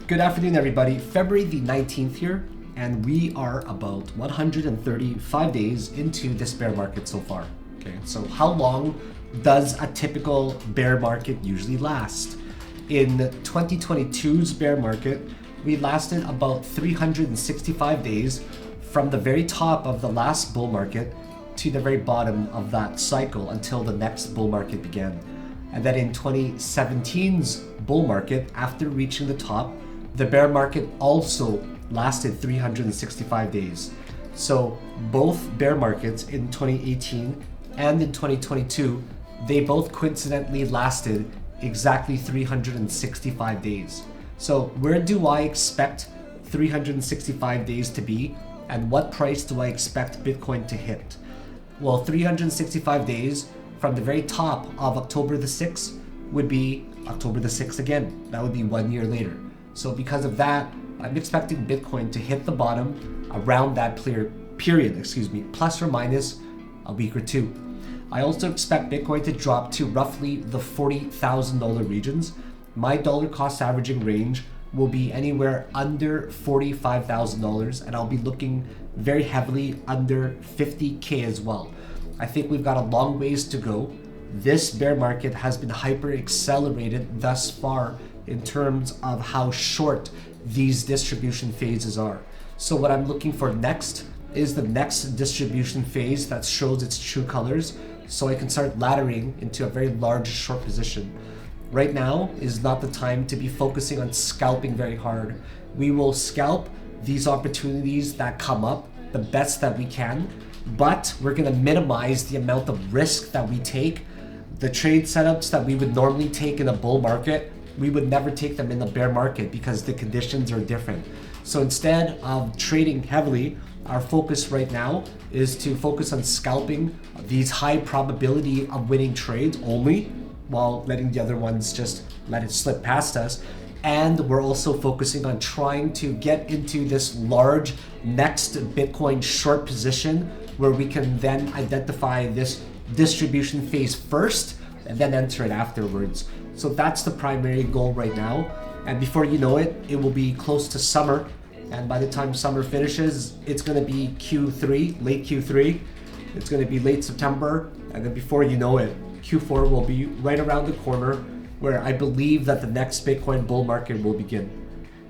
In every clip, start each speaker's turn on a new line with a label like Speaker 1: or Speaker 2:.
Speaker 1: Good afternoon, everybody. February the 19th here, and we are about 135 days into this bear market so far. Okay, so how long does a typical bear market usually last? In 2022's bear market, we lasted about 365 days from the very top of the last bull market to the very bottom of that cycle until the next bull market began. And then in 2017's bull market, after reaching the top, the bear market also lasted 365 days. So both bear markets in 2018 and in 2022, they both coincidentally lasted exactly 365 days. So where do I expect 365 days to be, and what price do I expect Bitcoin to hit? Well, 365 days from the very top of October the 6th would be October the 6th again. That would be 1 year later. So because of that, I'm expecting Bitcoin to hit the bottom around that period, plus or minus a week or two. I also expect Bitcoin to drop to roughly the $40,000 regions. My dollar cost averaging range will be anywhere under $45,000, and I'll be looking very heavily under 50K as well. I think we've got a long ways to go. This bear market has been hyper accelerated thus far in terms of how short these distribution phases are. So what I'm looking for next is the next distribution phase that shows its true colors, so I can start laddering into a very large short position. Right now is not the time to be focusing on scalping very hard. We will scalp these opportunities that come up the best that we can, but we're gonna minimize the amount of risk that we take. The trade setups that we would normally take in a bull market, we would never take them in the bear market because the conditions are different. So instead of trading heavily, our focus right now is to focus on scalping these high probability of winning trades only, while letting the other ones just let it slip past us. And we're also focusing on trying to get into this large next Bitcoin short position where we can then identify this distribution phase first and then enter it afterwards. So that's the primary goal right now. And before you know it, it will be close to summer. And by the time summer finishes, it's gonna be Q3, late Q3. It's gonna be late September. And then before you know it, Q4 will be right around the corner, where I believe that the next Bitcoin bull market will begin.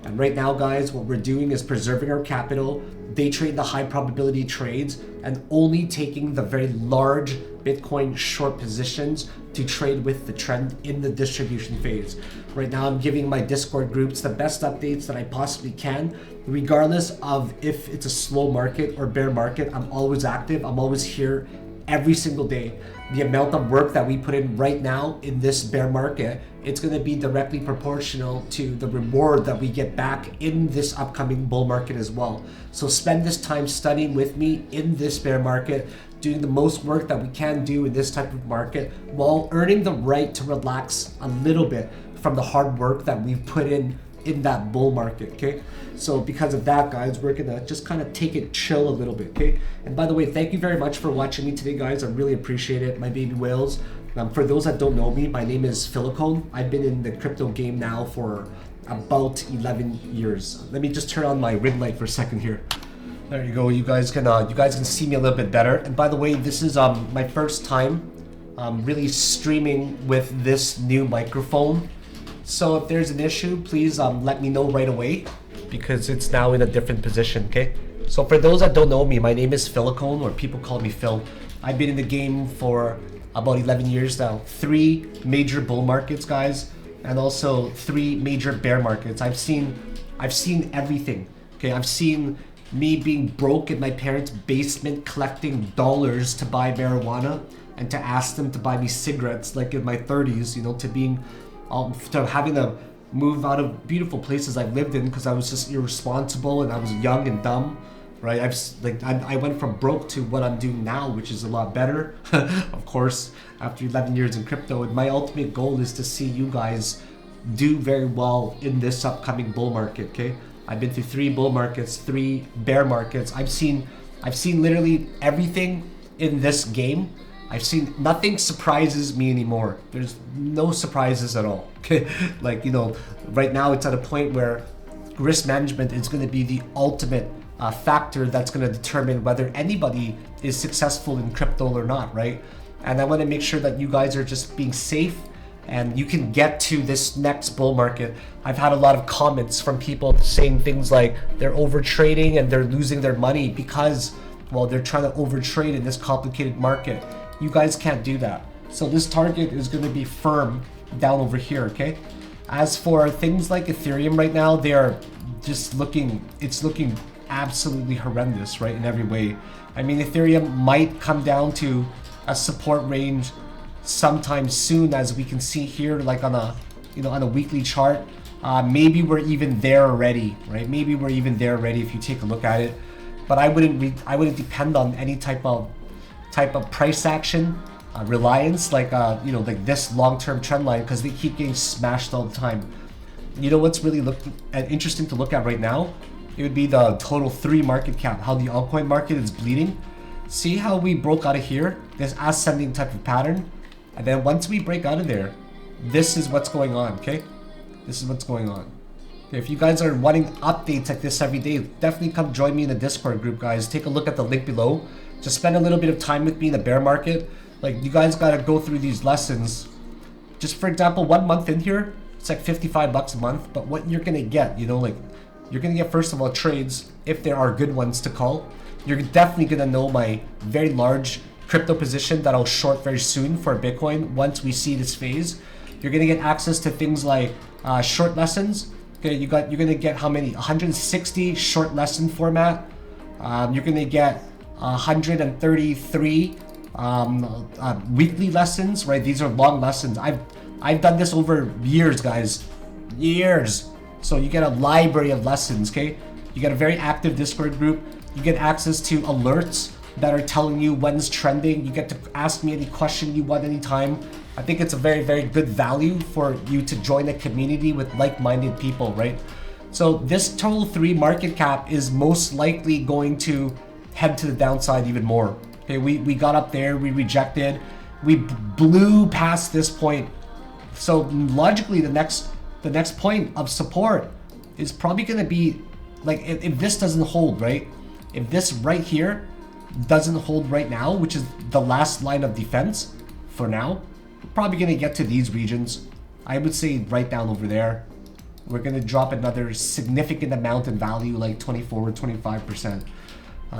Speaker 1: And right now, guys, what we're doing is preserving our capital, day trade the high probability trades, and only taking the very large Bitcoin short positions to trade with the trend in the distribution phase. Right now, I'm giving my Discord groups the best updates that I possibly can. Regardless of if it's a slow market or bear market, I'm always active. I'm always here every single day. The amount of work that we put in right now in this bear market, it's going to be directly proportional to the reward that we get back in this upcoming bull market as well. So spend this time studying with me in this bear market, doing the most work that we can do in this type of market, while earning the right to relax a little bit from the hard work that we've put in that bull market, okay? So because of that, guys, we're gonna just kind of take it chill a little bit, okay? And by the way, thank you very much for watching me today, guys. I really appreciate it, my baby whales. For those that don't know me, my name is Philakone. I've been in the crypto game now for about 11 years. Let me just turn on my ring light for a second here. There you go. You guys can see me a little bit better. And by the way, this is my first time really streaming with this new microphone. So if there's an issue, please let me know right away, because it's now in a different position, okay? So for those that don't know me, my name is Philakone, or people call me Phil. I've been in the game for about 11 years now. 3 major bull markets, guys, and also 3 major bear markets. I've seen everything, okay? I've seen me being broke in my parents' basement collecting dollars to buy marijuana and to ask them to buy me cigarettes, like in my 30s, you know, to having to move out of beautiful places I've lived in because I was just irresponsible and I was young and dumb, right? I went from broke to what I'm doing now, which is a lot better, of course, after 11 years in crypto. And my ultimate goal is to see you guys do very well in this upcoming bull market, okay? I've been through 3 bull markets, 3 bear markets. I've seen literally everything in this game. I've seen nothing surprises me anymore. There's no surprises at all. Okay, like, you know, right now it's at a point where risk management is going to be the ultimate factor that's going to determine whether anybody is successful in crypto or not, right? And I want to make sure that you guys are just being safe and you can get to this next bull market. I've had a lot of comments from people saying things like they're over trading and they're losing their money because, well, they're trying to overtrade in this complicated market. You guys can't do that. So this target is going to be firm down over here, okay? As for things like Ethereum right now, they are just looking, it's looking absolutely horrendous, right, in every way. I mean, Ethereum might come down to a support range sometime soon, as we can see here, like on a, you know, on a weekly chart. Maybe we're even there already, right? Maybe we're even there already if you take a look at it. But I wouldn't depend on any type of price action, reliance, like you know, like this long-term trend line, because they keep getting smashed all the time. You know what's really interesting to look at right now? It would be the total 3 market cap, how the altcoin market is bleeding. See how we broke out of here, this ascending type of pattern, and then once we break out of there, this is what's going on, okay? This is what's going on. Okay, if you guys are wanting updates like this every day, definitely come join me in the Discord group, guys. Take a look at the link below. Just spend a little bit of time with me in the bear market. Like, you guys gotta go through these lessons. Just for example, 1 month in here, it's like 55 bucks a month, but what you're gonna get, you know, like, you're gonna get, first of all, trades, if there are good ones to call. You're definitely gonna know my very large crypto position that I'll short very soon for Bitcoin once we see this phase. You're gonna get access to things like short lessons. Okay, you're gonna get how many? 160 short lesson format. You're gonna get 133 weekly lessons, right? These are long lessons. I've done this over years, guys, years. So you get a library of lessons, okay? You get a very active Discord group. You get access to alerts that are telling you when's trending. You get to ask me any question you want anytime. I think it's a very, very good value for you to join a community with like-minded people, right? So this total 3 market cap is most likely going to head to the downside even more. Okay, we got up there, we rejected, we blew past this point. So logically, the next point of support is probably going to be like, if this doesn't hold, right? If this right here doesn't hold right now, which is the last line of defense for now, we're probably going to get to these regions. I would say right down over there. We're going to drop another significant amount in value, like 24 or 25%.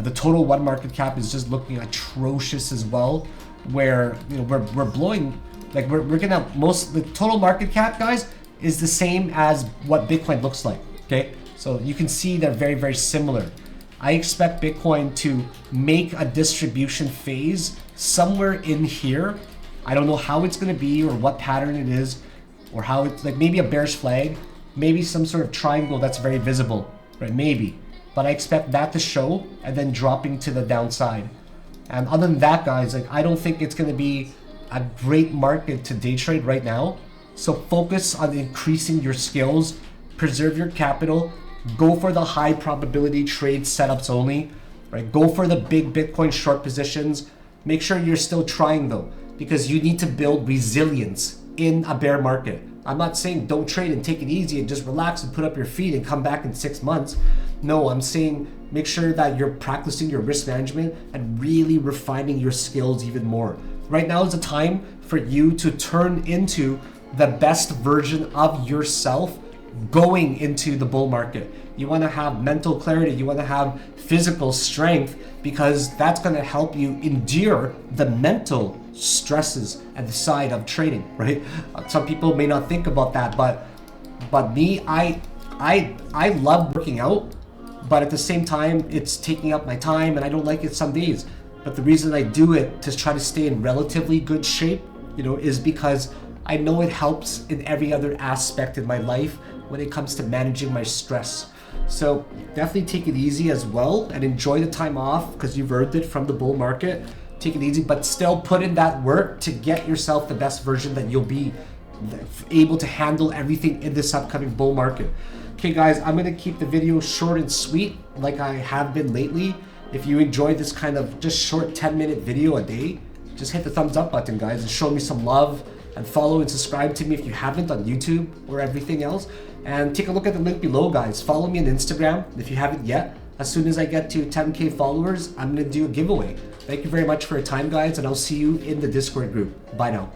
Speaker 1: The total 1 market cap is just looking atrocious as well, where, you know, we're blowing, like we're gonna, the total market cap, guys, is the same as what Bitcoin looks like, okay? So you can see they're very, very similar. I expect Bitcoin to make a distribution phase somewhere in here. I don't know how it's gonna be or what pattern it is, or how it's like, maybe a bearish flag, maybe some sort of triangle that's very visible, right? Maybe. But I expect that to show and then dropping to the downside. And other than that, guys, like, I don't think it's going to be a great market to day trade right now. So focus on increasing your skills, preserve your capital, go for the high probability trade setups only, right? Go for the big Bitcoin short positions. Make sure you're still trying though, because you need to build resilience in a bear market. I'm not saying don't trade and take it easy and just relax and put up your feet and come back in 6 months. No, I'm saying make sure that you're practicing your risk management and really refining your skills even more. Right now is the time for you to turn into the best version of yourself going into the bull market. You want to have mental clarity, you want to have physical strength, because that's going to help you endure the mental stresses at the side of trading, right? Some people may not think about that, but me, I love working out, but at the same time, it's taking up my time and I don't like it some days. But the reason I do it to try to stay in relatively good shape, you know, is because I know it helps in every other aspect in my life when it comes to managing my stress. So definitely take it easy as well and enjoy the time off because you've earned it from the bull market. Take it easy, but still put in that work to get yourself the best version that you'll be able to handle everything in this upcoming bull market. Okay guys, I'm gonna keep the video short and sweet like I have been lately. If you enjoyed this kind of just short 10-minute video a day, just hit the thumbs up button, guys, and show me some love. and follow and subscribe to me if you haven't on YouTube or everything else. And take a look at the link below, guys. Follow me on Instagram if you haven't yet. As soon as I get to 10K followers, I'm gonna do a giveaway. Thank you very much for your time, guys, and I'll see you in the Discord group. Bye now.